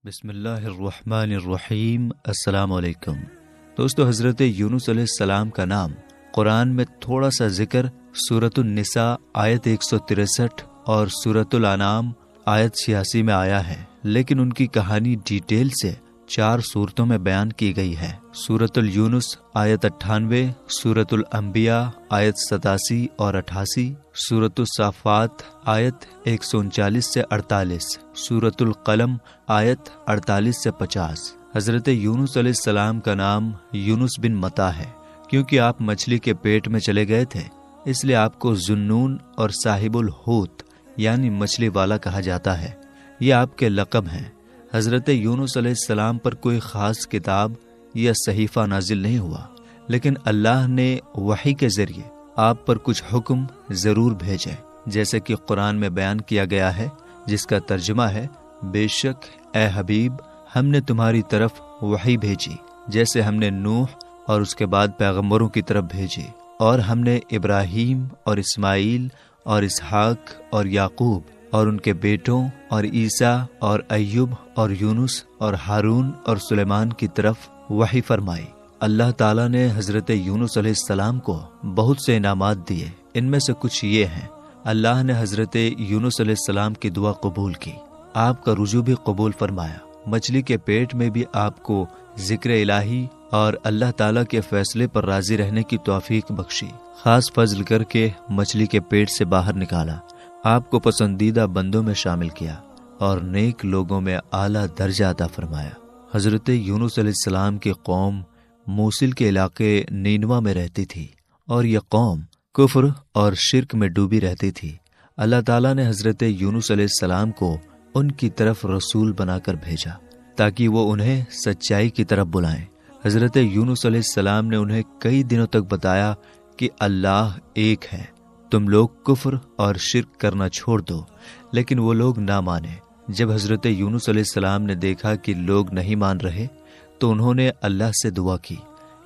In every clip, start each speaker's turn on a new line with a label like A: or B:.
A: بسم اللہ الرحمن الرحیم۔ السلام علیکم دوستو، حضرت یونس علیہ السلام کا نام قرآن میں تھوڑا سا ذکر سورۃ النساء آیت 163 اور سورۃ الانعام آیت 86 میں آیا ہے، لیکن ان کی کہانی ڈیٹیل سے 4 سورتوں میں بیان کی گئی ہے۔ سورۃ الیونس آیت 98، سورۃ الانبیاء آیت 87 اور 88، سورۃ الصافات آیت 139 سے 48، سورۃ القلم آیت 48 سے 50۔ حضرت یونس علیہ السلام کا نام یونس بن متا ہے، کیونکہ آپ مچھلی کے پیٹ میں چلے گئے تھے، اس لیے آپ کو ذوالنون اور صاحب الحوت یعنی مچھلی والا کہا جاتا ہے۔ یہ آپ کے لقب ہیں۔ حضرت یونس علیہ السلام پر کوئی خاص کتاب یا صحیفہ نازل نہیں ہوا، لیکن اللہ نے وحی کے ذریعے آپ پر کچھ حکم ضرور بھیجے، جیسے کہ قرآن میں بیان کیا گیا ہے، جس کا ترجمہ ہے: بے شک اے حبیب، ہم نے تمہاری طرف وحی بھیجی، جیسے ہم نے نوح اور اس کے بعد پیغمبروں کی طرف بھیجی، اور ہم نے ابراہیم اور اسماعیل اور اسحاق اور یعقوب اور ان کے بیٹوں اور عیسیٰ اور ایوب اور یونس اور ہارون اور سلیمان کی طرف وحی فرمائی۔ اللہ تعالیٰ نے حضرت یونس علیہ السلام کو بہت سے انعامات دیے، ان میں سے کچھ یہ ہیں: اللہ نے حضرت یونس علیہ السلام کی دعا قبول کی، آپ کا رجوع بھی قبول فرمایا، مچھلی کے پیٹ میں بھی آپ کو ذکر الہی اور اللہ تعالیٰ کے فیصلے پر راضی رہنے کی توفیق بخشی، خاص فضل کر کے مچھلی کے پیٹ سے باہر نکالا، آپ کو پسندیدہ بندوں میں شامل کیا اور نیک لوگوں میں اعلیٰ درجہ عطا فرمایا۔ حضرت یونس علیہ السلام کی قوم موصل کے علاقے نینوا میں رہتی تھی، اور یہ قوم کفر اور شرک میں ڈوبی رہتی تھی۔ اللہ تعالیٰ نے حضرت یونس علیہ السلام کو ان کی طرف رسول بنا کر بھیجا تاکہ وہ انہیں سچائی کی طرف بلائیں۔ حضرت یونس علیہ السلام نے انہیں کئی دنوں تک بتایا کہ اللہ ایک ہے، تم لوگ کفر اور شرک کرنا چھوڑ دو، لیکن وہ لوگ نہ مانے۔ جب حضرت یونس علیہ السلام نے دیکھا کہ لوگ نہیں مان رہے تو انہوں نے اللہ سے دعا کی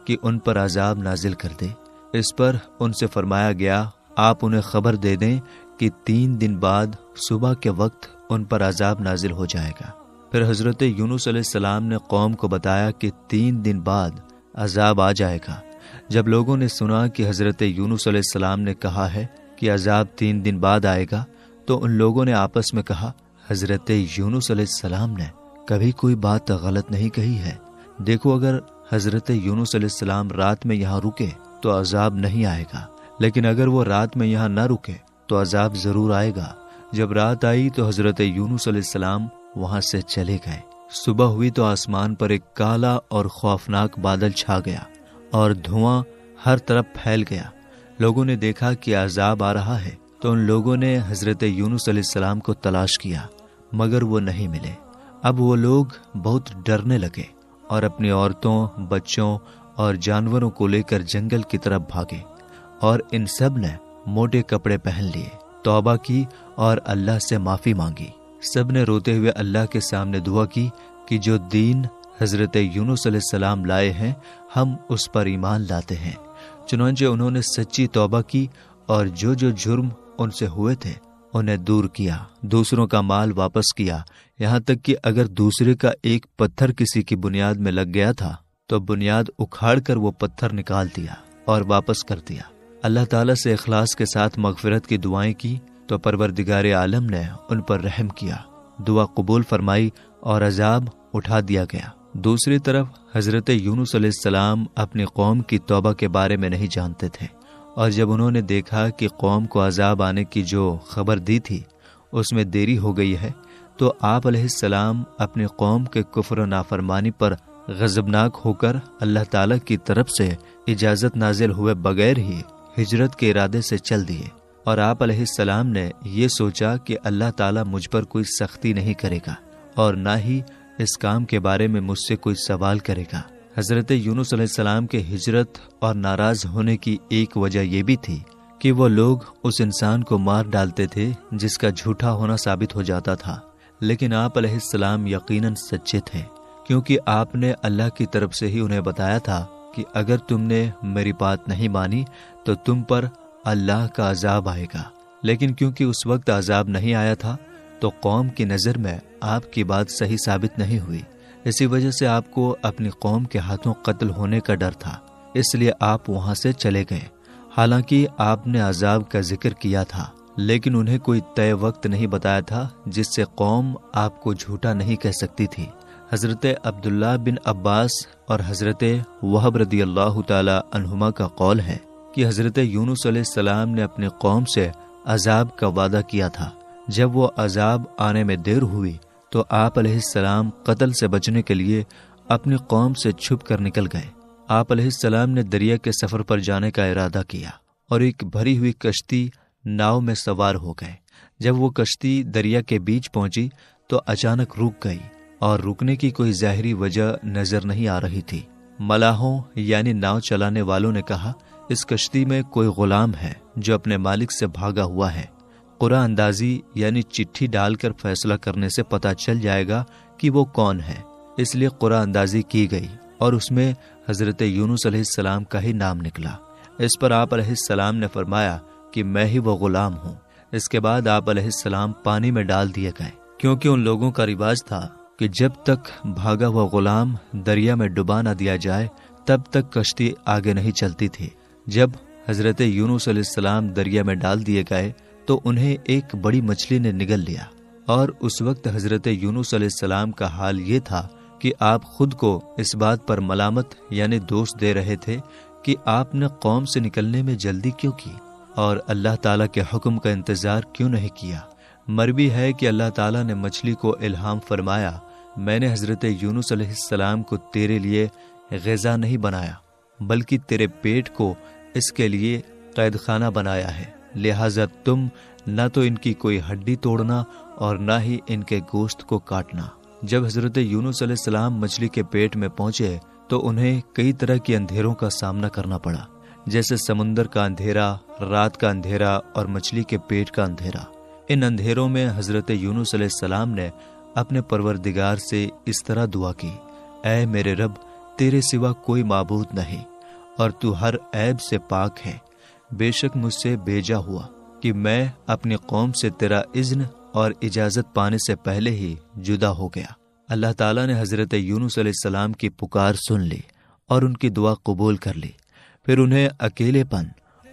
A: کہ ان پر عذاب نازل کر دے۔ اس پر ان سے فرمایا گیا، آپ انہیں خبر دے دیں کہ 3 دن بعد صبح کے وقت ان پر عذاب نازل ہو جائے گا۔ پھر حضرت یونس علیہ السلام نے قوم کو بتایا کہ 3 دن بعد عذاب آ جائے گا۔ جب لوگوں نے سنا کہ حضرت یونس علیہ السلام نے کہا ہے کہ عذاب 3 دن بعد آئے گا، تو ان لوگوں نے آپس میں کہا، حضرت یونس علیہ السلام نے کبھی کوئی بات غلط نہیں کہی ہے، دیکھو اگر حضرت یونس علیہ السلام رات میں یہاں رکے تو عذاب نہیں آئے گا، لیکن اگر وہ رات میں یہاں نہ رکے تو عذاب ضرور آئے گا۔ جب رات آئی تو حضرت یونس علیہ السلام وہاں سے چلے گئے۔ صبح ہوئی تو آسمان پر ایک کالا اور خوفناک بادل چھا گیا اور دھواں ہر طرف پھیل گیا۔ لوگوں نے دیکھا کہ عذاب آ رہا ہے تو ان لوگوں نے حضرت یونس علیہ السلام کو تلاش کیا، مگر وہ نہیں ملے۔ اب وہ لوگ بہت ڈرنے لگے اور اپنی عورتوں، بچوں اور جانوروں کو لے کر جنگل کی طرف بھاگے، اور ان سب نے موٹے کپڑے پہن لیے، توبہ کی اور اللہ سے معافی مانگی۔ سب نے روتے ہوئے اللہ کے سامنے دعا کی کہ جو دین حضرت یونس علیہ السلام لائے ہیں ہم اس پر ایمان لاتے ہیں۔ چنانچہ انہوں نے سچی توبہ کی اور جو جرم ان سے ہوئے تھے انہیں دور کیا، دوسروں کا مال واپس کیا، یہاں تک کہ اگر دوسرے کا ایک پتھر کسی کی بنیاد میں لگ گیا تھا تو بنیاد اکھاڑ کر وہ پتھر نکال دیا اور واپس کر دیا۔ اللہ تعالیٰ سے اخلاص کے ساتھ مغفرت کی دعائیں کی تو پروردگار عالم نے ان پر رحم کیا، دعا قبول فرمائی اور عذاب اٹھا دیا گیا۔ دوسری طرف حضرت یونس علیہ السلام اپنی قوم کی توبہ کے بارے میں نہیں جانتے تھے، اور جب انہوں نے دیکھا کہ قوم کو عذاب آنے کی جو خبر دی تھی اس میں دیری ہو گئی ہے، تو آپ علیہ السلام اپنی قوم کے کفر و نافرمانی پر غضبناک ہو کر اللہ تعالیٰ کی طرف سے اجازت نازل ہوئے بغیر ہی ہجرت کے ارادے سے چل دیے، اور آپ علیہ السلام نے یہ سوچا کہ اللہ تعالیٰ مجھ پر کوئی سختی نہیں کرے گا اور نہ ہی اس کام کے بارے میں مجھ سے کوئی سوال کرے گا۔ حضرت یونس علیہ السلام کے ہجرت اور ناراض ہونے کی ایک وجہ یہ بھی تھی کہ وہ لوگ اس انسان کو مار ڈالتے تھے جس کا جھوٹا ہونا ثابت ہو جاتا تھا، لیکن آپ علیہ السلام یقیناً سچے تھے، کیونکہ آپ نے اللہ کی طرف سے ہی انہیں بتایا تھا کہ اگر تم نے میری بات نہیں مانی تو تم پر اللہ کا عذاب آئے گا، لیکن کیونکہ اس وقت عذاب نہیں آیا تھا تو قوم کی نظر میں آپ کی بات صحیح ثابت نہیں ہوئی۔ اسی وجہ سے آپ کو اپنی قوم کے ہاتھوں قتل ہونے کا ڈر تھا، اس لیے آپ وہاں سے چلے گئے۔ حالانکہ آپ نے عذاب کا ذکر کیا تھا، لیکن انہیں کوئی طے وقت نہیں بتایا تھا جس سے قوم آپ کو جھوٹا نہیں کہہ سکتی تھی۔ حضرت عبداللہ بن عباس اور حضرت وہب رضی اللہ تعالی عنہما کا قول ہے کہ حضرت یونس علیہ السلام نے اپنی قوم سے عذاب کا وعدہ کیا تھا۔ جب وہ عذاب آنے میں دیر ہوئی تو آپ علیہ السلام قتل سے بچنے کے لیے اپنی قوم سے چھپ کر نکل گئے۔ آپ علیہ السلام نے دریا کے سفر پر جانے کا ارادہ کیا اور ایک بھری ہوئی کشتی ناؤ میں سوار ہو گئے۔ جب وہ کشتی دریا کے بیچ پہنچی تو اچانک رک گئی اور رکنے کی کوئی ظاہری وجہ نظر نہیں آ رہی تھی۔ ملاحوں یعنی ناؤ چلانے والوں نے کہا، اس کشتی میں کوئی غلام ہے جو اپنے مالک سے بھاگا ہوا ہے۔ قرعہ اندازی یعنی چٹھی ڈال کر فیصلہ کرنے سے پتہ چل جائے گا کہ وہ کون ہے۔ اس لیے قرعہ اندازی کی گئی اور اس میں حضرت یونس علیہ السلام کا ہی نام نکلا۔ اس پر آپ علیہ السلام نے فرمایا کہ میں ہی وہ غلام ہوں۔ اس کے بعد آپ علیہ السلام پانی میں ڈال دیے گئے، کیونکہ ان لوگوں کا رواج تھا کہ جب تک بھاگا ہوا غلام دریا میں ڈبا نہ دیا جائے تب تک کشتی آگے نہیں چلتی تھی۔ جب حضرت یونس علیہ السلام دریا میں ڈال دیے گئے تو انہیں ایک بڑی مچھلی نے نگل لیا، اور اس وقت حضرت یونس علیہ السلام کا حال یہ تھا کہ آپ خود کو اس بات پر ملامت یعنی دوش دے رہے تھے کہ آپ نے قوم سے نکلنے میں جلدی کیوں کی اور اللہ تعالیٰ کے حکم کا انتظار کیوں نہیں کیا۔ مروی ہے کہ اللہ تعالیٰ نے مچھلی کو الہام فرمایا، میں نے حضرت یونس علیہ السلام کو تیرے لیے غذا نہیں بنایا بلکہ تیرے پیٹ کو اس کے لیے قید خانہ بنایا ہے، لہٰذا تم نہ تو ان کی کوئی ہڈی توڑنا اور نہ ہی ان کے گوشت کو کاٹنا۔ جب حضرت یونس علیہ السلام مچھلی کے پیٹ میں پہنچے تو انہیں کئی طرح کے اندھیروں کا سامنا کرنا پڑا، جیسے سمندر کا اندھیرا، رات کا اندھیرا اور مچھلی کے پیٹ کا اندھیرا۔ ان اندھیروں میں حضرت یونس علیہ السلام نے اپنے پروردگار سے اس طرح دعا کی، اے میرے رب، تیرے سوا کوئی معبود نہیں اور تو ہر عیب سے پاک ہے۔ بے شک مجھ سے بھیجا ہوا کہ میں اپنی قوم سے تیرا اذن اور اجازت پانے سے پہلے ہی جدا ہو گیا۔ اللہ تعالیٰ نے حضرت یونس علیہ السلام کی پکار سن لی اور ان کی دعا قبول کر لی۔ پھر انہیں اکیلے پن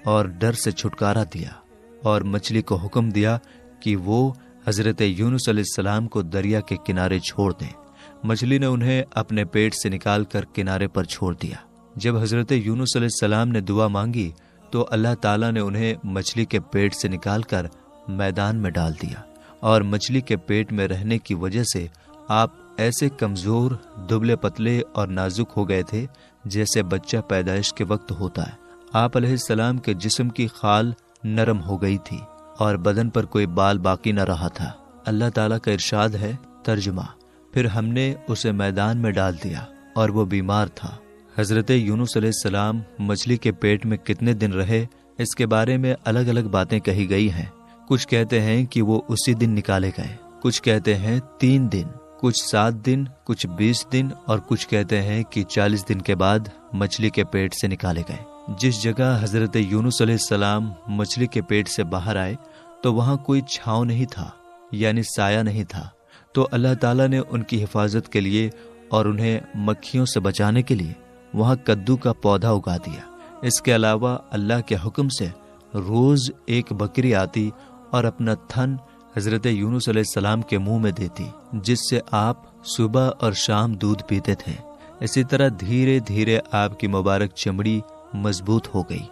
A: اور ڈر سے چھٹکارا دیا اور مچھلی کو حکم دیا کہ وہ حضرت یونس علیہ السلام کو دریا کے کنارے چھوڑ دیں۔ مچھلی نے انہیں اپنے پیٹ سے نکال کر کنارے پر چھوڑ دیا۔ جب حضرت یونس علیہ السلام نے دعا مانگی تو اللہ تعالیٰ نے انہیں مچھلی کے پیٹ سے نکال کر میدان میں ڈال دیا، اور مچھلی کے پیٹ میں رہنے کی وجہ سے آپ ایسے کمزور، دبلے پتلے اور نازک ہو گئے تھے جیسے بچہ پیدائش کے وقت ہوتا ہے۔ آپ علیہ السلام کے جسم کی خال نرم ہو گئی تھی اور بدن پر کوئی بال باقی نہ رہا تھا۔ اللہ تعالیٰ کا ارشاد ہے، ترجمہ، پھر ہم نے اسے میدان میں ڈال دیا اور وہ بیمار تھا۔ حضرت یونس علیہ السلام مچھلی کے پیٹ میں کتنے دن رہے، اس کے بارے میں الگ الگ باتیں کہی گئی ہیں۔ کچھ کہتے ہیں کہ وہ اسی دن نکالے گئے، کچھ کہتے ہیں 3 دن، کچھ 7 دن، کچھ 20 دن اور کچھ کہتے ہیں کہ 40 دن کے بعد مچھلی کے پیٹ سے نکالے گئے۔ جس جگہ حضرت یونس علیہ السلام مچھلی کے پیٹ سے باہر آئے تو وہاں کوئی چھاؤں نہیں تھا، یعنی سایہ نہیں تھا، تو اللہ تعالیٰ نے ان کی حفاظت کے لیے اور انہیں مکھیوں سے بچانے کے لیے وہاں کدو کا پودا اگا دیا۔ اس کے علاوہ اللہ کے حکم سے روز ایک بکری آتی اور اپنا تھن حضرت یونس علیہ السلام کے منہ میں دیتی، جس سے آپ صبح اور شام دودھ پیتے تھے۔ اسی طرح دھیرے دھیرے آپ کی مبارک چمڑی مضبوط ہو گئی،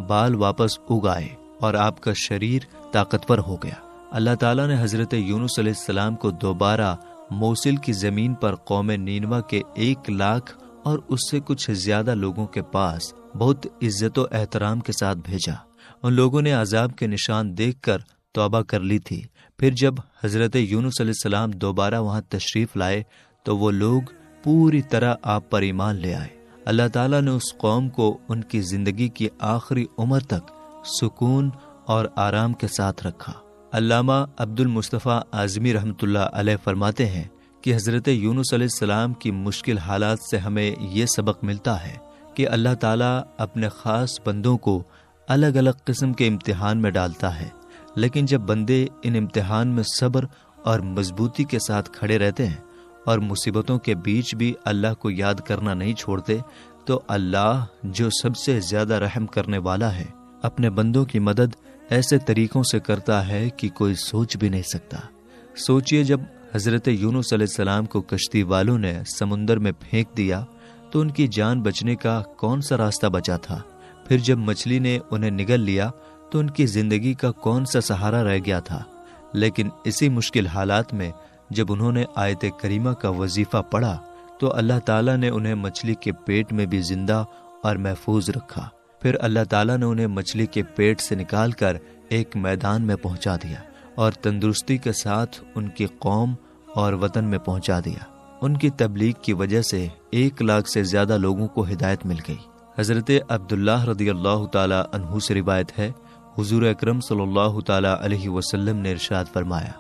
A: بال واپس اگ آئے اور آپ کا شریر طاقتور ہو گیا۔ اللہ تعالیٰ نے حضرت یونس علیہ السلام کو دوبارہ موصل کی زمین پر قوم نینوا کے 1 لاکھ اور اس سے کچھ زیادہ لوگوں کے پاس بہت عزت و احترام کے ساتھ بھیجا۔ ان لوگوں نے عذاب کے نشان دیکھ کر توبہ کر لی تھی۔ پھر جب حضرت یونس علیہ السلام دوبارہ وہاں تشریف لائے تو وہ لوگ پوری طرح آپ پر ایمان لے آئے۔ اللہ تعالیٰ نے اس قوم کو ان کی زندگی کی آخری عمر تک سکون اور آرام کے ساتھ رکھا۔ علامہ عبد المصطفیٰ اعظمی رحمۃ اللہ علیہ فرماتے ہیں کہ حضرت یونس علیہ السلام کی مشکل حالات سے ہمیں یہ سبق ملتا ہے کہ اللہ تعالیٰ اپنے خاص بندوں کو الگ الگ قسم کے امتحان میں ڈالتا ہے، لیکن جب بندے ان امتحان میں صبر اور مضبوطی کے ساتھ کھڑے رہتے ہیں اور مصیبتوں کے بیچ بھی اللہ کو یاد کرنا نہیں چھوڑتے، تو اللہ جو سب سے زیادہ رحم کرنے والا ہے اپنے بندوں کی مدد ایسے طریقوں سے کرتا ہے کہ کوئی سوچ بھی نہیں سکتا۔ سوچئے، جب حضرت یونس علیہ السلام کو کشتی والوں نے سمندر میں پھینک دیا تو ان کی جان بچنے کا کون سا راستہ بچا تھا؟ پھر جب مچھلی نے انہیں نگل لیا تو ان کی زندگی کا کون سا سہارا رہ گیا تھا؟ لیکن اسی مشکل حالات میں جب انہوں نے آیت کریمہ کا وظیفہ پڑھا تو اللہ تعالیٰ نے انہیں مچھلی کے پیٹ میں بھی زندہ اور محفوظ رکھا۔ پھر اللہ تعالیٰ نے انہیں مچھلی کے پیٹ سے نکال کر ایک میدان میں پہنچا دیا اور تندرستی کے ساتھ ان کی قوم اور وطن میں پہنچا دیا۔ ان کی تبلیغ کی وجہ سے 1 لاکھ سے زیادہ لوگوں کو ہدایت مل گئی۔ حضرت عبداللہ رضی اللہ تعالی عنہ سے روایت ہے، حضور اکرم صلی اللہ تعالی علیہ وسلم نے ارشاد فرمایا،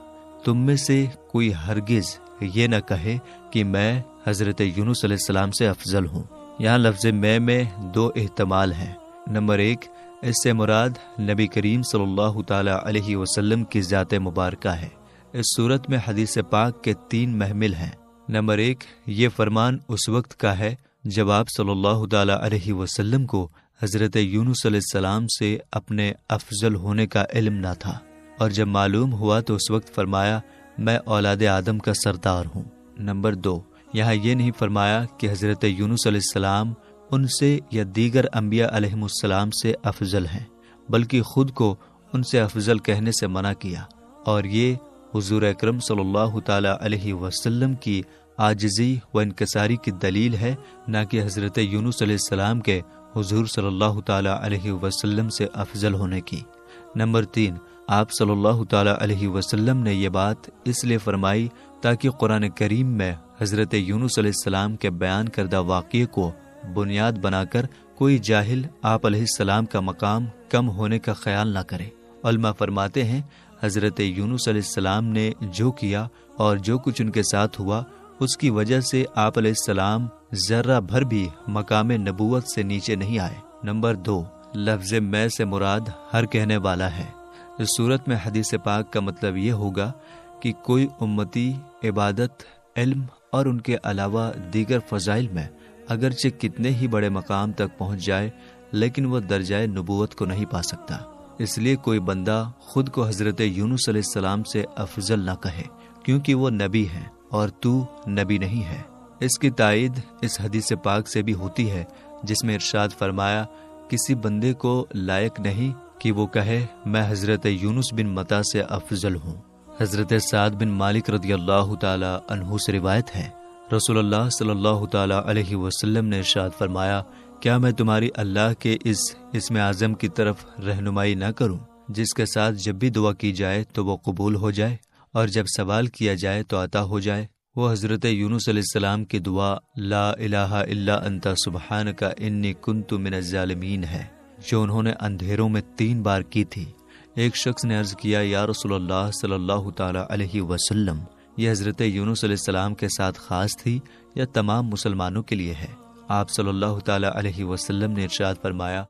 A: تم میں سے کوئی ہرگز یہ نہ کہے کہ میں حضرت یونس علیہ السلام سے افضل ہوں۔ یہاں لفظ میں 2 احتمال ہیں۔ نمبر 1، اس سے مراد نبی کریم صلی اللہ تعالی علیہ وسلم کی ذات مبارکہ ہے۔ اس صورت میں حدیث پاک کے 3 محمل ہیں۔ نمبر 1، یہ فرمان اس وقت کا ہے جب آپ صلی اللہ تعالی علیہ وسلم کو حضرت یونس علیہ السلام سے اپنے افضل ہونے کا علم نہ تھا، اور جب معلوم ہوا تو اس وقت فرمایا، میں اولاد آدم کا سردار ہوں۔ نمبر 2، یہاں یہ نہیں فرمایا کہ حضرت یونس علیہ السلام ان سے یا دیگر انبیاء علیہم السلام سے افضل ہیں، بلکہ خود کو ان سے افضل کہنے سے منع کیا، اور یہ حضور اکرم صلی اللہ تعالی علیہ وسلم کی عاجزی و انکساری کی دلیل ہے، نہ کہ حضرت یونس علیہ السلام کے حضور صلی اللہ تعالی علیہ وسلم سے افضل ہونے کی۔ نمبر 3، آپ صلی اللہ تعالی علیہ وسلم نے یہ بات اس لیے فرمائی تاکہ قرآن کریم میں حضرت یونس علیہ السلام کے بیان کردہ واقعے کو بنیاد بنا کر کوئی جاہل آپ علیہ السلام کا مقام کم ہونے کا خیال نہ کرے۔ علماء فرماتے ہیں، حضرت یونس علیہ السلام نے جو کیا اور جو کچھ ان کے ساتھ ہوا، اس کی وجہ سے آپ علیہ السلام ذرہ بھر بھی مقام نبوت سے نیچے نہیں آئے۔ نمبر 2، لفظ میں سے مراد ہر کہنے والا ہے۔ اس صورت میں حدیث پاک کا مطلب یہ ہوگا کہ کوئی امتی عبادت، علم اور ان کے علاوہ دیگر فضائل میں اگرچہ کتنے ہی بڑے مقام تک پہنچ جائے، لیکن وہ درجہ نبوت کو نہیں پا سکتا۔ اس لیے کوئی بندہ خود کو حضرت یونس علیہ السلام سے افضل نہ کہے، کیونکہ وہ نبی ہے اور تو نبی نہیں ہے۔ اس کی تائید اس حدیث پاک سے بھی ہوتی ہے جس میں ارشاد فرمایا، کسی بندے کو لائق نہیں کہ وہ کہے میں حضرت یونس بن متی سے افضل ہوں۔ حضرت سعد بن مالک رضی اللہ تعالی عنہ سے روایت ہے، رسول اللہ صلی اللہ تعالی علیہ وسلم نے ارشاد فرمایا، کیا میں تمہاری اللہ کے اس اسم اعظم کی طرف رہنمائی نہ کروں جس کے ساتھ جب بھی دعا کی جائے تو وہ قبول ہو جائے، اور جب سوال کیا جائے تو عطا ہو جائے؟ وہ حضرت یونس علیہ السلام کی دعا لا الہ الا انت سبحانک انی کنت من الظالمین ہے، جو انہوں نے اندھیروں میں 3 بار کی تھی۔ ایک شخص نے عرض کیا، یا رسول اللہ صلی اللہ تعالی علیہ وسلم، یہ حضرت یونس علیہ السلام کے ساتھ خاص تھی یا تمام مسلمانوں کے لیے ہے؟ آپ صلی اللہ تعالی علیہ وسلم نے ارشاد فرمایا،